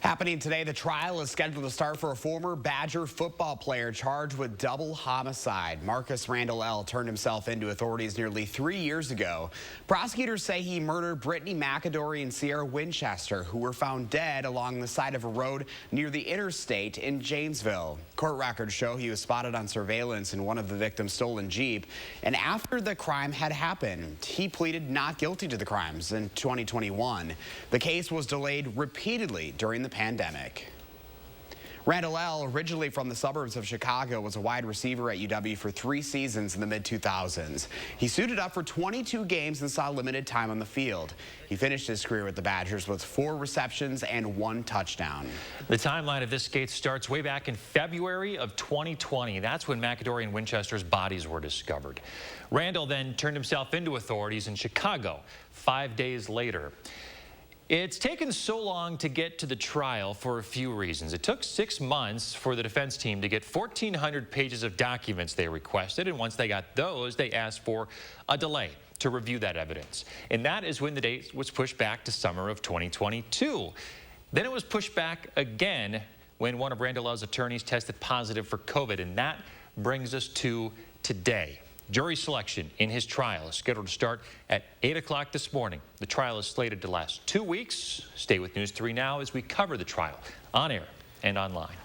Happening today, the trial is scheduled to start for a former Badger football player charged with double homicide. Marcus Randle turned himself into authorities nearly 3 years ago. Prosecutors say he murdered Brittany McAdory and Sierra Winchester, who were found dead along the side of a road near the interstate in Janesville. Court records show he was spotted on surveillance in one of the victim's stolen Jeep. And after the crime had happened, he pleaded not guilty to the crimes in 2021. The case was delayed repeatedly during the pandemic. Randle, originally from the suburbs of Chicago, was a wide receiver at UW for 3 seasons in the mid-2000s. He suited up for 22 games and saw limited time on the field. He finished his career with the Badgers with 4 receptions and 1 touchdown. The timeline of this case starts way back in February of 2020. That's when McAdory and Winchester's bodies were discovered. Randle then turned himself into authorities in Chicago 5 days later. It's taken so long to get to the trial for a few reasons. It took 6 months for the defense team to get 1,400 pages of documents they requested, and once they got those, they asked for a delay to review that evidence. And that is when the date was pushed back to summer of 2022. Then it was pushed back again when one of Randle's attorneys tested positive for COVID, and that brings us to today. Jury selection in his trial is scheduled to start at 8 o'clock this morning. The trial is slated to last 2 weeks. Stay with News 3 Now as we cover the trial on air and online.